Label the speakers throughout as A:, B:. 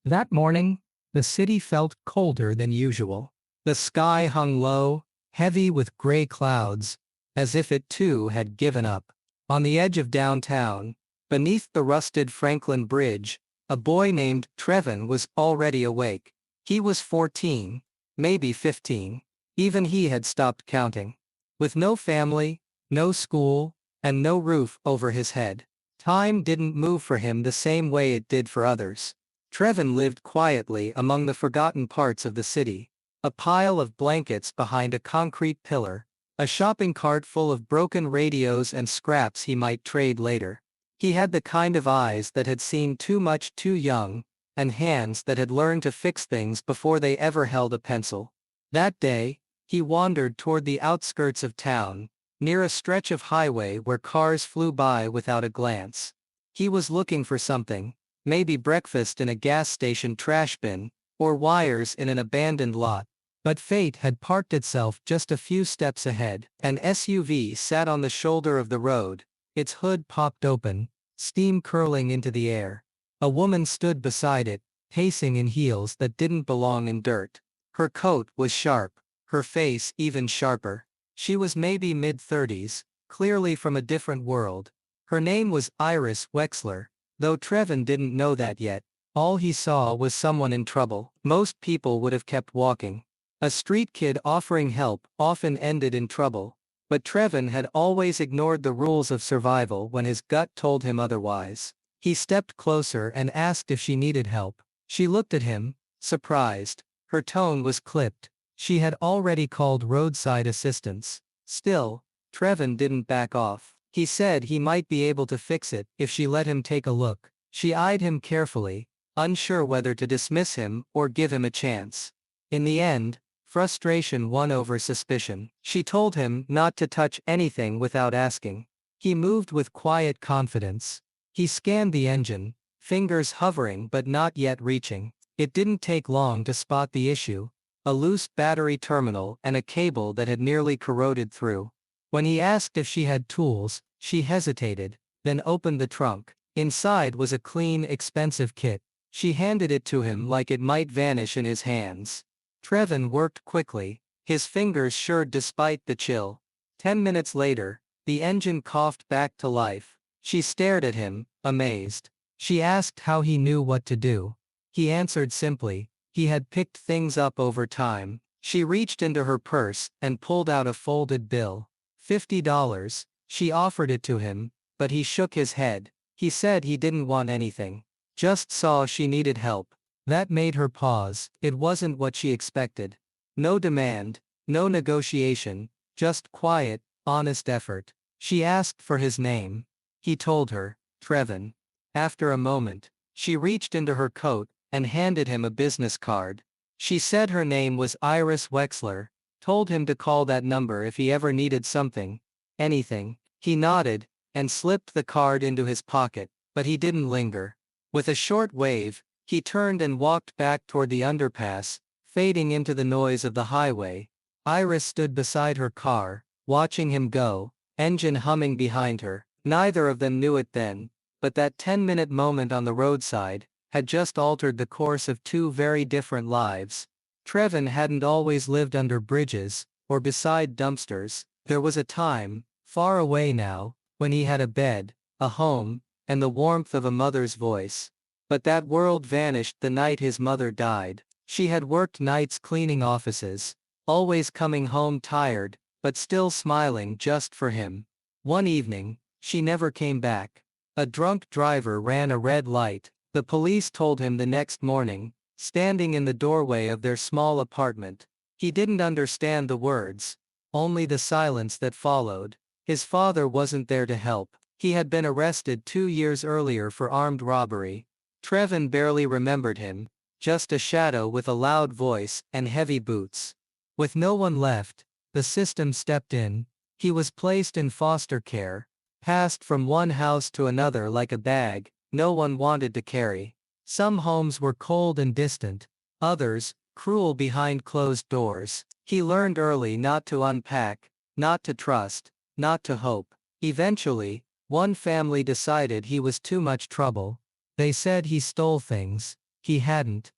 A: That morning, the city felt colder than usual. The sky hung low, heavy with gray clouds, as if it too had given up. On the edge of downtown, beneath the rusted Franklin Bridge, a boy named Trevon was already awake. He was 14, maybe 15. Even he had stopped counting. With no family, no school, and no roof over his head, time didn't move for him the same way it did for others. Trevon lived quietly among the forgotten parts of the city. A pile of blankets behind a concrete pillar, a shopping cart full of broken radios and scraps he might trade later. He had the kind of eyes that had seen too much too young, and hands that had learned to fix things before they ever held a pencil. That day, he wandered toward the outskirts of town, near a stretch of highway where cars flew by without a glance. He was looking for something. Maybe breakfast in a gas station trash bin, or wires in an abandoned lot. But fate had parked itself just a few steps ahead. An SUV sat on the shoulder of the road, its hood popped open, steam curling into the air. A woman stood beside it, pacing in heels that didn't belong in dirt. Her coat was sharp, her face even sharper. She was maybe mid-30s, clearly from a different world. Her name was Iris Wexler. Though Trevon didn't know that yet, all he saw was someone in trouble. Most people would have kept walking. A street kid offering help often ended in trouble, but Trevon had always ignored the rules of survival when his gut told him otherwise. He stepped closer and asked if she needed help. She looked at him, surprised. Her tone was clipped. She had already called roadside assistance. Still, Trevon didn't back off. He said he might be able to fix it if she let him take a look. She eyed him carefully, unsure whether to dismiss him or give him a chance. In the end, frustration won over suspicion. She told him not to touch anything without asking. He moved with quiet confidence. He scanned the engine, fingers hovering but not yet reaching. It didn't take long to spot the issue: a loose battery terminal and a cable that had nearly corroded through. When he asked if she had tools, she hesitated, then opened the trunk. Inside was a clean, expensive kit. She handed it to him like it might vanish in his hands. Trevon worked quickly, his fingers sure despite the chill. 10 minutes later, the engine coughed back to life. She stared at him, amazed. She asked how he knew what to do. He answered simply, he had picked things up over time. She reached into her purse and pulled out a folded bill. $50. She offered it to him, but he shook his head. He said he didn't want anything. Just saw she needed help. That made her pause. It wasn't what she expected. No demand, no negotiation, just quiet, honest effort. She asked for his name. He told her, Trevon. After a moment, she reached into her coat and handed him a business card. She said her name was Iris Wexler, told him to call that number if he ever needed something. Anything. He nodded, and slipped the card into his pocket, but he didn't linger. With a short wave, he turned and walked back toward the underpass, fading into the noise of the highway. Iris stood beside her car, watching him go, engine humming behind her. Neither of them knew it then, but that 10-minute moment on the roadside had just altered the course of two very different lives. Trevon hadn't always lived under bridges, or beside dumpsters. There was a time, far away now, when he had a bed, a home, and the warmth of a mother's voice. But that world vanished the night his mother died. She had worked nights cleaning offices, always coming home tired, but still smiling just for him. One evening, she never came back. A drunk driver ran a red light, the police told him the next morning, standing in the doorway of their small apartment. He didn't understand the words, only the silence that followed. His father wasn't there to help. He had been arrested 2 years earlier for armed robbery. Trevon barely remembered him, just a shadow with a loud voice and heavy boots. With no one left, the system stepped in. He was placed in foster care, passed from one house to another like a bag no one wanted to carry. Some homes were cold and distant, others, cruel behind closed doors. He learned early not to unpack, not to trust, not to hope. Eventually, one family decided he was too much trouble. They said he stole things, He hadn't.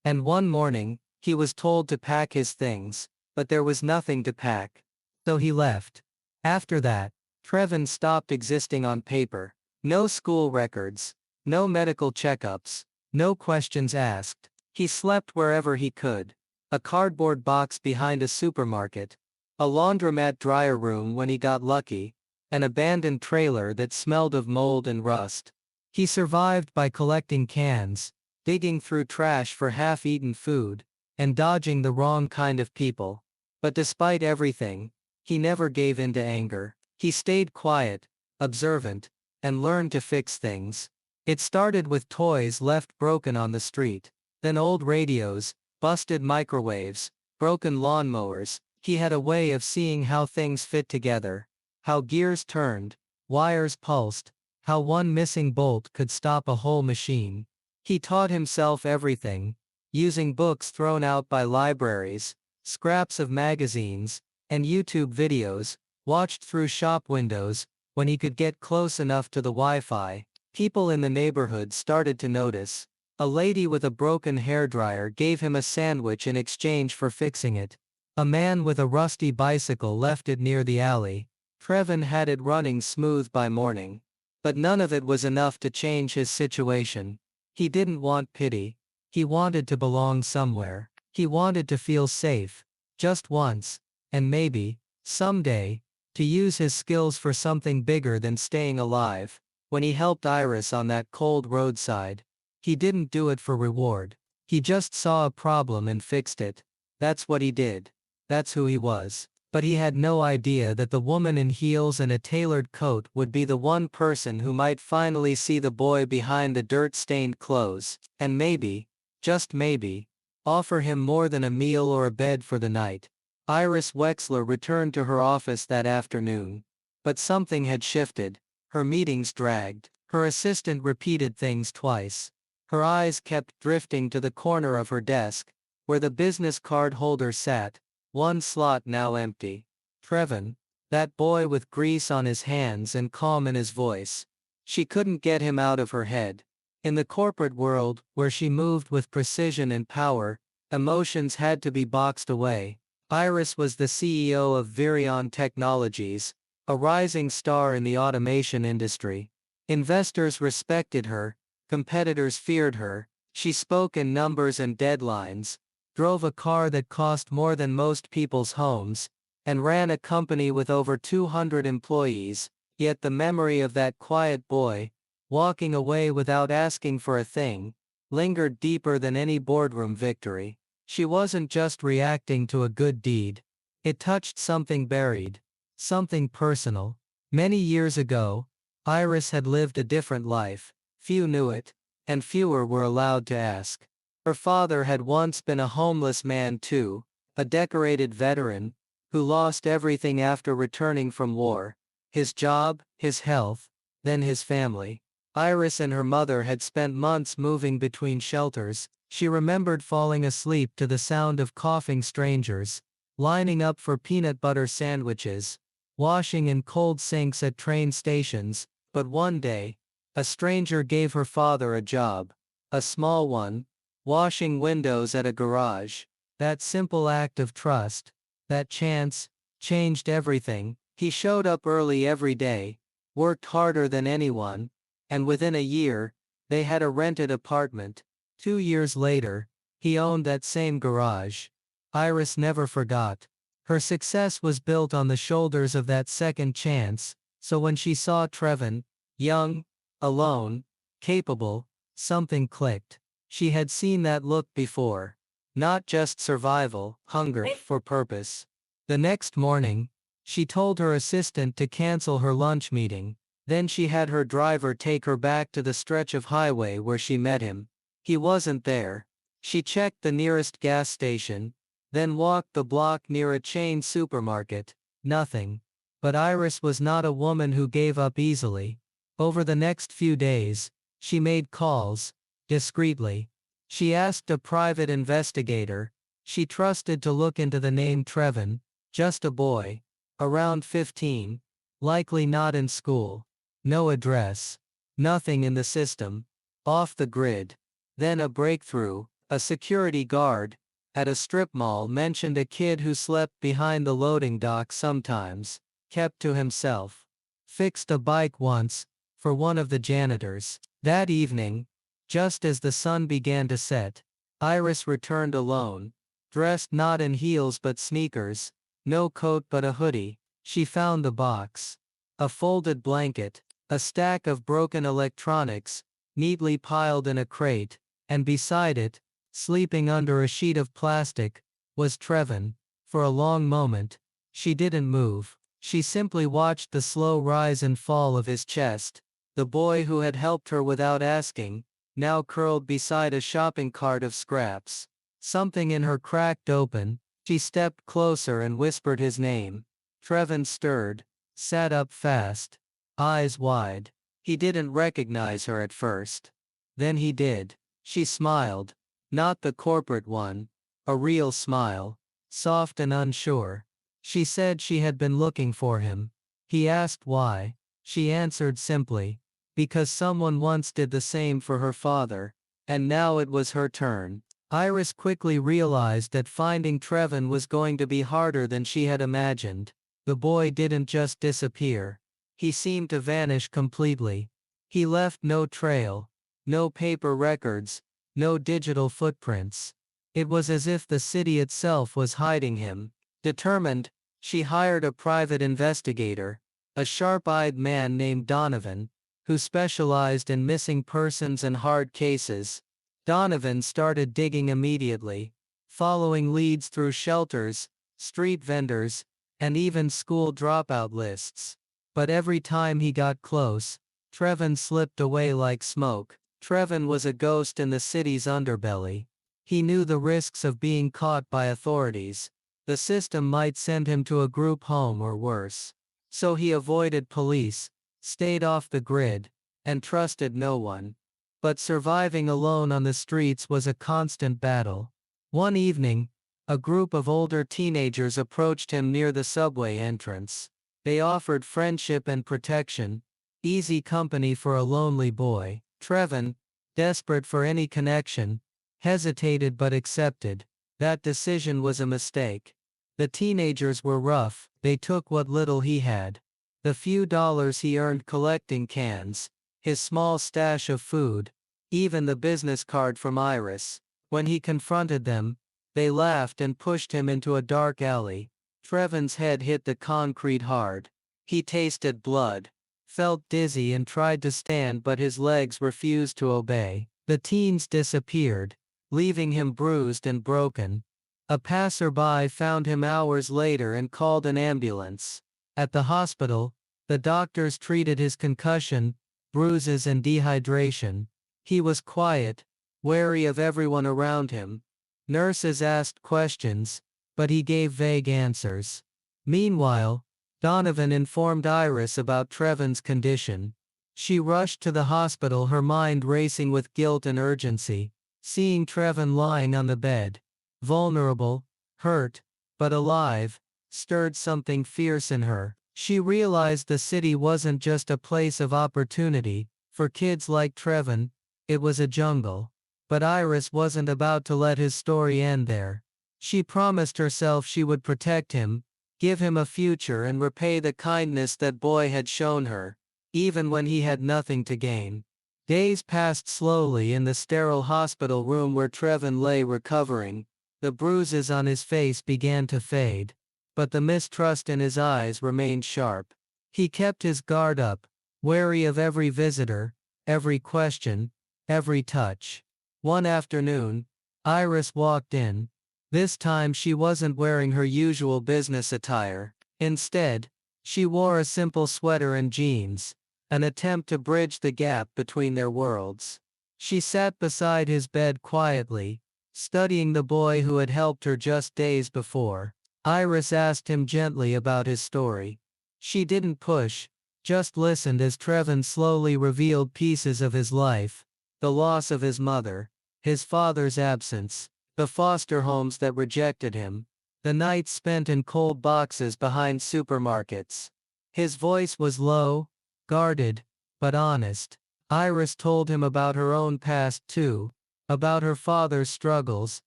A: And one morning, he was told to pack his things, but there was nothing to pack. So he left. After that, Trevon stopped existing on paper. No school records. No medical checkups. No questions asked. He slept wherever he could. A cardboard box behind a supermarket. A laundromat dryer room when he got lucky. An abandoned trailer that smelled of mold and rust. He survived by collecting cans, digging through trash for half-eaten food, and dodging the wrong kind of people. But despite everything, he never gave in to anger. He stayed quiet, observant, and learned to fix things. It started with toys left broken on the street, then old radios, busted microwaves, broken lawnmowers. He had a way of seeing how things fit together, how gears turned, wires pulsed, how one missing bolt could stop a whole machine. He taught himself everything, using books thrown out by libraries, scraps of magazines, and YouTube videos, watched through shop windows. When he could get close enough to the Wi-Fi, people in the neighborhood started to notice. A lady with a broken hairdryer gave him a sandwich in exchange for fixing it. A man with a rusty bicycle left it near the alley. Trevon had it running smooth by morning. But none of it was enough to change his situation. He didn't want pity. He wanted to belong somewhere. He wanted to feel safe. Just once. And maybe, someday, to use his skills for something bigger than staying alive. When he helped Iris on that cold roadside, he didn't do it for reward. He just saw a problem and fixed it. That's what he did. That's who he was. But he had no idea that the woman in heels and a tailored coat would be the one person who might finally see the boy behind the dirt-stained clothes, and maybe, just maybe, offer him more than a meal or a bed for the night. Iris Wexler returned to her office that afternoon. But something had shifted. Her meetings dragged. Her assistant repeated things twice. Her eyes kept drifting to the corner of her desk, where the business card holder sat, one slot now empty. Trevon, that boy with grease on his hands and calm in his voice. She couldn't get him out of her head. In the corporate world, where she moved with precision and power, emotions had to be boxed away. Iris was the CEO of Virion Technologies, a rising star in the automation industry. Investors respected her, competitors feared her. She spoke in numbers and deadlines, drove a car that cost more than most people's homes, and ran a company with over 200 employees. Yet the memory of that quiet boy, walking away without asking for a thing, lingered deeper than any boardroom victory. She wasn't just reacting to a good deed. It touched something buried, something personal. Many years ago, Iris had lived a different life. Few knew it, and fewer were allowed to ask. Her father had once been a homeless man too, a decorated veteran, who lost everything after returning from war. His job, his health, then his family. Iris and her mother had spent months moving between shelters. She remembered falling asleep to the sound of coughing strangers, lining up for peanut butter sandwiches, washing in cold sinks at train stations. But one day, a stranger gave her father a job, a small one, washing windows at a garage. That simple act of trust, that chance, changed everything. He showed up early every day, worked harder than anyone, and within a year, they had a rented apartment. 2 years later, he owned that same garage. Iris never forgot. Her success was built on the shoulders of that second chance, so when she saw Trevon, young, alone, capable, something clicked. She had seen that look before. Not just survival, hunger for purpose. The next morning, she told her assistant to cancel her lunch meeting. Then she had her driver take her back to the stretch of highway where she met him. He wasn't there. She checked the nearest gas station, then walked the block near a chain supermarket. Nothing. But Iris was not a woman who gave up easily. Over the next few days, she made calls, discreetly. She asked a private investigator she trusted to look into the name Trevon, just a boy, around 15, likely not in school. No address. Nothing in the system. Off the grid. Then a breakthrough. A security guard at a strip mall mentioned a kid who slept behind the loading dock sometimes, kept to himself. Fixed a bike once, for one of the janitors. That evening, just as the sun began to set, Iris returned alone, dressed not in heels but sneakers, no coat but a hoodie. She found the box. A folded blanket, a stack of broken electronics, neatly piled in a crate, and beside it, sleeping under a sheet of plastic, was Trevon. For a long moment, she didn't move. She simply watched the slow rise and fall of his chest. The boy who had helped her without asking, now curled beside a shopping cart of scraps. Something in her cracked open. She stepped closer and whispered his name. Trevon stirred, sat up fast, eyes wide. He didn't recognize her at first. Then he did. She smiled. Not the corporate one. A real smile. Soft and unsure. She said she had been looking for him. He asked why. She answered simply, because someone once did the same for her father, and now it was her turn. Iris quickly realized that finding Trevon was going to be harder than she had imagined. The boy didn't just disappear. He seemed to vanish completely. He left no trail, no paper records, no digital footprints. It was as if the city itself was hiding him. Determined, she hired a private investigator, a sharp-eyed man named Donovan, who specialized in missing persons and hard cases. Donovan started digging immediately, following leads through shelters, street vendors, and even school dropout lists. But every time he got close, Trevon slipped away like smoke. Trevon was a ghost in the city's underbelly. He knew the risks of being caught by authorities. The system might send him to a group home or worse. So he avoided police, stayed off the grid, and trusted no one. But surviving alone on the streets was a constant battle. One evening, a group of older teenagers approached him near the subway entrance. They offered friendship and protection, easy company for a lonely boy. Trevon, desperate for any connection, hesitated but accepted. That decision was a mistake. The teenagers were rough. They took what little he had. The few dollars he earned collecting cans, his small stash of food, even the business card from Iris. When he confronted them, they laughed and pushed him into a dark alley. Trevon's head hit the concrete hard. He tasted blood, felt dizzy and tried to stand but his legs refused to obey. The teens disappeared, leaving him bruised and broken. A passerby found him hours later and called an ambulance. At the hospital, the doctors treated his concussion, bruises and dehydration. He was quiet, wary of everyone around him. Nurses asked questions, but he gave vague answers. Meanwhile, Donovan informed Iris about Trevon's condition. She rushed to the hospital, her mind racing with guilt and urgency. Seeing Trevon lying on the bed, vulnerable, hurt, but alive, stirred something fierce in her. She realized the city wasn't just a place of opportunity. For kids like Trevon, it was a jungle. But Iris wasn't about to let his story end there. She promised herself she would protect him, give him a future and repay the kindness that boy had shown her, even when he had nothing to gain. Days passed slowly in the sterile hospital room where Trevon lay recovering. The bruises on his face began to fade, but the mistrust in his eyes remained sharp. He kept his guard up, wary of every visitor, every question, every touch. One afternoon, Iris walked in. This time she wasn't wearing her usual business attire. Instead, she wore a simple sweater and jeans, an attempt to bridge the gap between their worlds. She sat beside his bed quietly, studying the boy who had helped her just days before. Iris asked him gently about his story. She didn't push, just listened as Trevon slowly revealed pieces of his life, the loss of his mother, his father's absence, the foster homes that rejected him, the nights spent in cold boxes behind supermarkets. His voice was low, guarded, but honest. Iris told him about her own past too, about her father's struggles,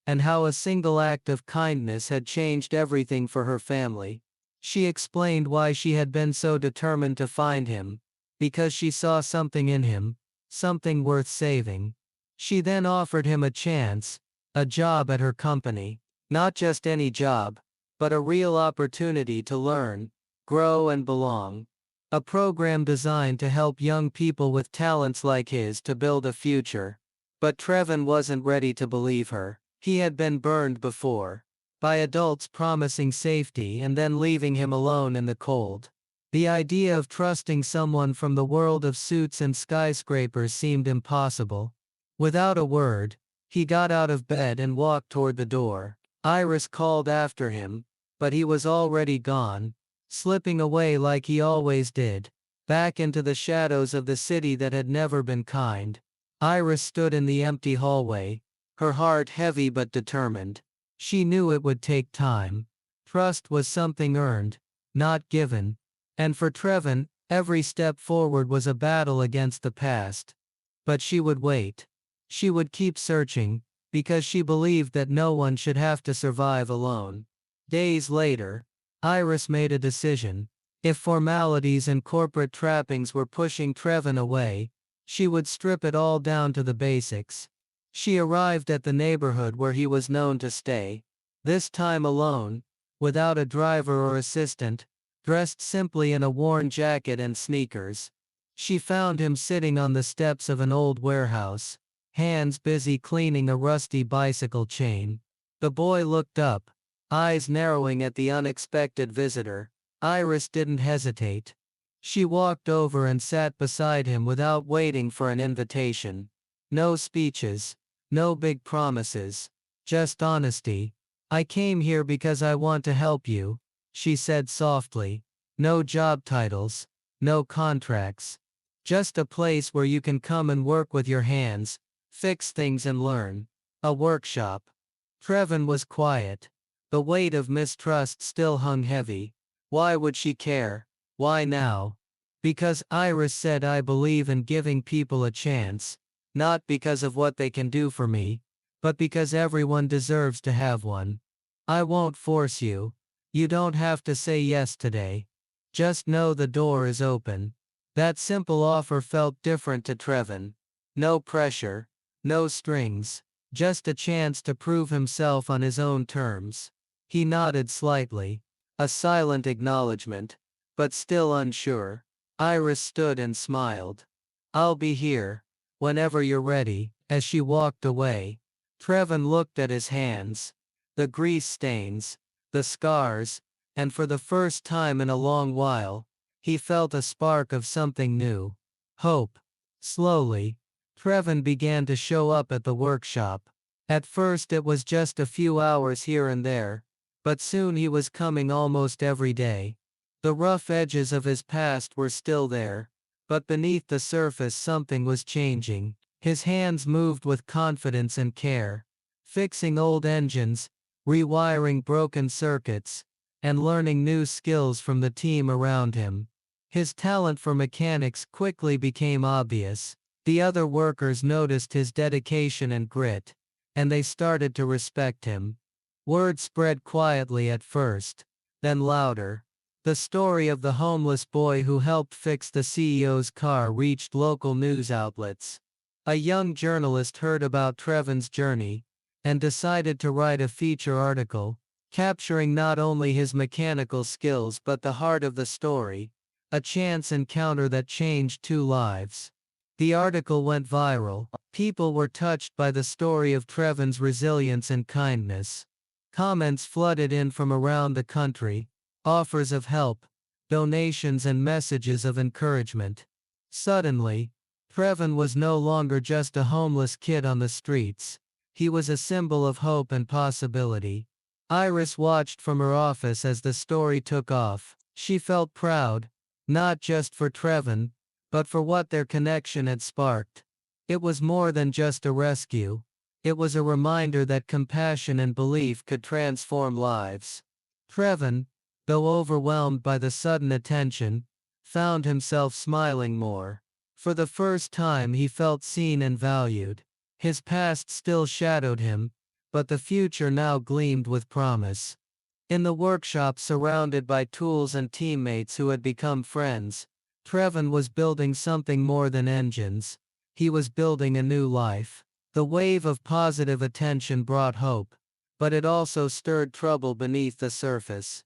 A: and how a single act of kindness had changed everything for her family. She explained why she had been so determined to find him, because she saw something in him, something worth saving. She then offered him a chance, a job at her company. Not just any job, but a real opportunity to learn, grow and belong. A program designed to help young people with talents like his to build a future. But Trevon wasn't ready to believe her. He had been burned before, by adults promising safety and then leaving him alone in the cold. The idea of trusting someone from the world of suits and skyscrapers seemed impossible. Without a word, he got out of bed and walked toward the door. Iris called after him, but he was already gone, slipping away like he always did, back into the shadows of the city that had never been kind. Iris stood in the empty hallway, her heart heavy but determined. She knew it would take time. Trust was something earned, not given, and for Trevon, every step forward was a battle against the past. But she would wait. She would keep searching, because she believed that no one should have to survive alone. Days later, Iris made a decision. If formalities and corporate trappings were pushing Trevon away, she would strip it all down to the basics. She arrived at the neighborhood where he was known to stay, this time alone, without a driver or assistant, dressed simply in a worn jacket and sneakers. She found him sitting on the steps of an old warehouse, hands busy cleaning a rusty bicycle chain. The boy looked up, eyes narrowing at the unexpected visitor. Iris didn't hesitate. She walked over and sat beside him without waiting for an invitation. No speeches, no big promises, just honesty. "I came here because I want to help you," she said softly. "No job titles, no contracts. Just a place where you can come and work with your hands, fix things and learn. A workshop." Trevon was quiet. The weight of mistrust still hung heavy. Why would she care? Why now? Because Iris said, "I believe in giving people a chance, not because of what they can do for me, but because everyone deserves to have one. I won't force you. You don't have to say yes today. Just know the door is open." That simple offer felt different to Trevon. No pressure, no strings, just a chance to prove himself on his own terms. He nodded slightly, a silent acknowledgement, but still unsure. Iris stood and smiled. "I'll be here, whenever you're ready." As she walked away, Trevon looked at his hands, the grease stains, the scars, and for the first time in a long while, he felt a spark of something new. Hope. Slowly, Trevon began to show up at the workshop. At first it was just a few hours here and there, but soon he was coming almost every day. The rough edges of his past were still there, but beneath the surface something was changing. His hands moved with confidence and care, fixing old engines, rewiring broken circuits, and learning new skills from the team around him. His talent for mechanics quickly became obvious. The other workers noticed his dedication and grit, and they started to respect him. Word spread quietly at first, then louder. The story of the homeless boy who helped fix the CEO's car reached local news outlets. A young journalist heard about Trevon's journey, and decided to write a feature article, capturing not only his mechanical skills but the heart of the story, a chance encounter that changed two lives. The article went viral. People were touched by the story of Trevon's resilience and kindness. Comments flooded in from around the country, offers of help, donations and messages of encouragement. Suddenly, Trevon was no longer just a homeless kid on the streets. He was a symbol of hope and possibility. Iris watched from her office as the story took off. She felt proud, not just for Trevon, but for what their connection had sparked. It was more than just a rescue. It was a reminder that compassion and belief could transform lives. Trevon, though overwhelmed by the sudden attention, found himself smiling more. For the first time he felt seen and valued. His past still shadowed him, but the future now gleamed with promise. In the workshop, surrounded by tools and teammates who had become friends, Trevon was building something more than engines. He was building a new life. The wave of positive attention brought hope, but it also stirred trouble beneath the surface.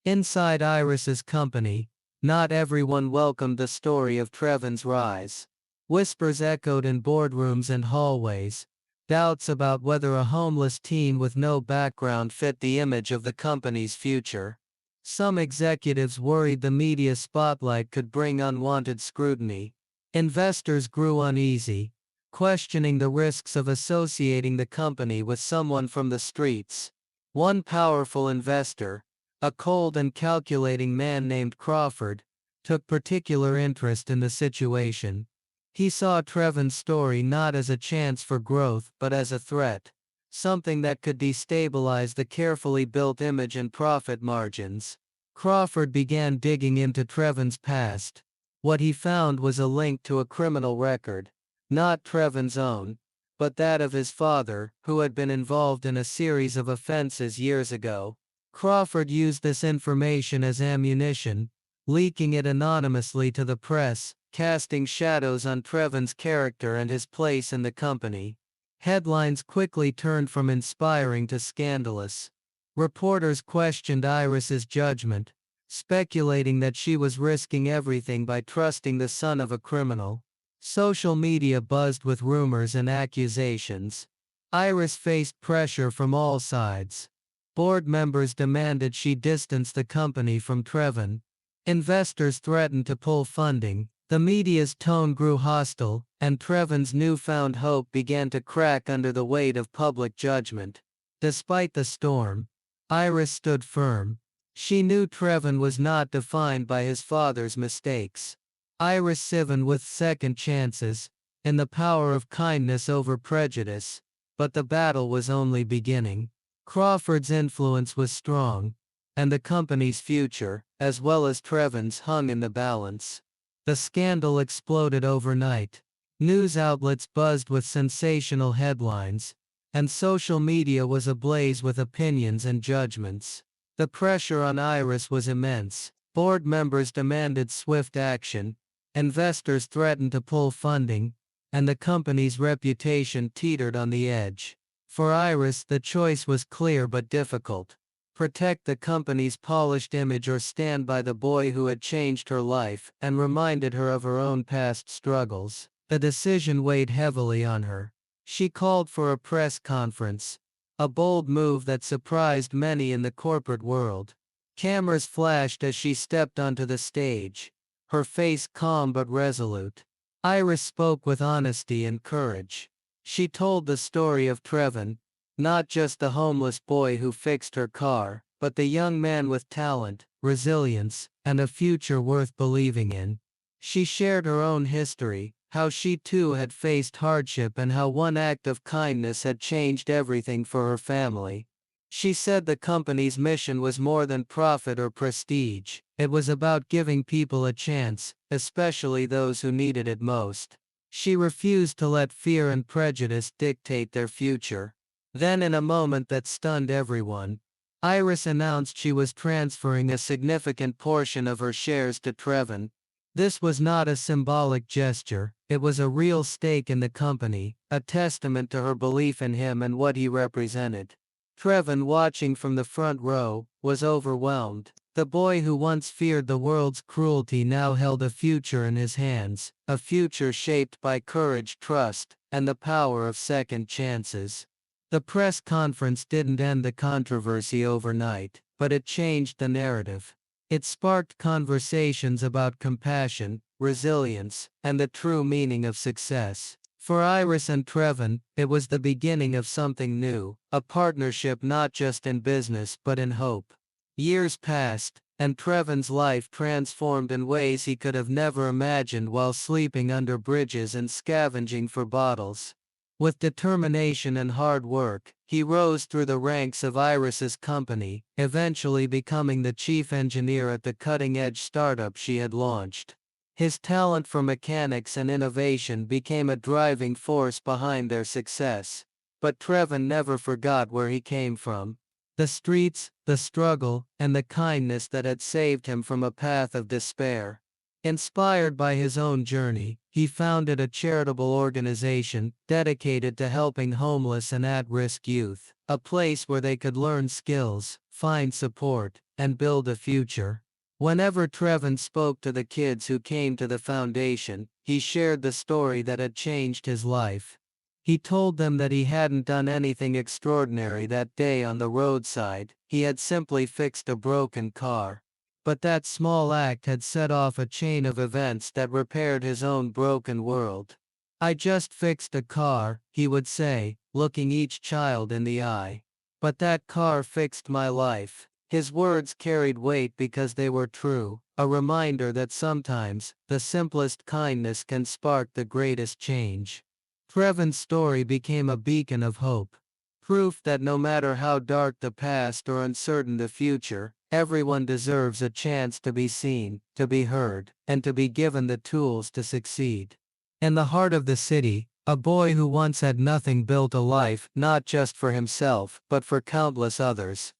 A: Inside Iris's company, not everyone welcomed the story of Trevon's rise. Whispers echoed in boardrooms and hallways, doubts about whether a homeless teen with no background fit the image of the company's future. Some executives worried the media spotlight could bring unwanted scrutiny. Investors grew uneasy, questioning the risks of associating the company with someone from the streets. One powerful investor, a cold and calculating man named Crawford, took particular interest in the situation. He saw Trevon's story not as a chance for growth but as a threat, something that could destabilize the carefully built image and profit margins. Crawford began digging into Trevon's past. What he found was a link to a criminal record, not Trevon's own, but that of his father, who had been involved in a series of offenses years ago. Crawford used this information as ammunition, leaking it anonymously to the press, casting shadows on Trevon's character and his place in the company. Headlines quickly turned from inspiring to scandalous. Reporters questioned Iris's judgment, speculating that she was risking everything by trusting the son of a criminal. Social media buzzed with rumors and accusations. Iris faced pressure from all sides. Board members demanded she distance the company from Trevon. Investors threatened to pull funding. The media's tone grew hostile, and Trevon's newfound hope began to crack under the weight of public judgment. Despite the storm, Iris stood firm. She knew Trevon was not defined by his father's mistakes. Iris Sivan with second chances, and the power of kindness over prejudice, but the battle was only beginning. Crawford's influence was strong, and the company's future, as well as Trevon's, hung in the balance. The scandal exploded overnight. News outlets buzzed with sensational headlines, and social media was ablaze with opinions and judgments. The pressure on Iris was immense. Board members demanded swift action, investors threatened to pull funding, and the company's reputation teetered on the edge. For Iris, the choice was clear but difficult. Protect the company's polished image or stand by the boy who had changed her life and reminded her of her own past struggles. The decision weighed heavily on her. She called for a press conference, a bold move that surprised many in the corporate world. Cameras flashed as she stepped onto the stage, her face calm but resolute. Iris spoke with honesty and courage. She told the story of Trevon, not just the homeless boy who fixed her car, but the young man with talent, resilience, and a future worth believing in. She shared her own history, how she too had faced hardship and how one act of kindness had changed everything for her family. She said the company's mission was more than profit or prestige. It was about giving people a chance, especially those who needed it most. She refused to let fear and prejudice dictate their future. Then, in a moment that stunned everyone, Iris announced she was transferring a significant portion of her shares to Trevon. This was not a symbolic gesture, it was a real stake in the company, a testament to her belief in him and what he represented. Trevon, watching from the front row, was overwhelmed. The boy who once feared the world's cruelty now held a future in his hands, a future shaped by courage, trust, and the power of second chances. The press conference didn't end the controversy overnight, but it changed the narrative. It sparked conversations about compassion, resilience, and the true meaning of success. For Iris and Trevon, it was the beginning of something new, a partnership not just in business but in hope. Years passed, and Trevon's life transformed in ways he could have never imagined while sleeping under bridges and scavenging for bottles. With determination and hard work, he rose through the ranks of Iris's company, eventually becoming the chief engineer at the cutting-edge startup she had launched. His talent for mechanics and innovation became a driving force behind their success. But Trevon never forgot where he came from. The streets, the struggle, and the kindness that had saved him from a path of despair. Inspired by his own journey, he founded a charitable organization dedicated to helping homeless and at-risk youth, a place where they could learn skills, find support, and build a future. Whenever Trevon spoke to the kids who came to the foundation, he shared the story that had changed his life. He told them that he hadn't done anything extraordinary that day on the roadside, he had simply fixed a broken car. But that small act had set off a chain of events that repaired his own broken world. "I just fixed a car," he would say, looking each child in the eye. "But that car fixed my life." His words carried weight because they were true, a reminder that sometimes, the simplest kindness can spark the greatest change. Trevon's story became a beacon of hope. Proof that no matter how dark the past or uncertain the future, everyone deserves a chance to be seen, to be heard, and to be given the tools to succeed. In the heart of the city, a boy who once had nothing built a life not just for himself, but for countless others.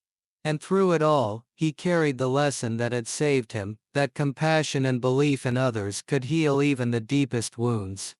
A: And through it all, he carried the lesson that had saved him, that compassion and belief in others could heal even the deepest wounds.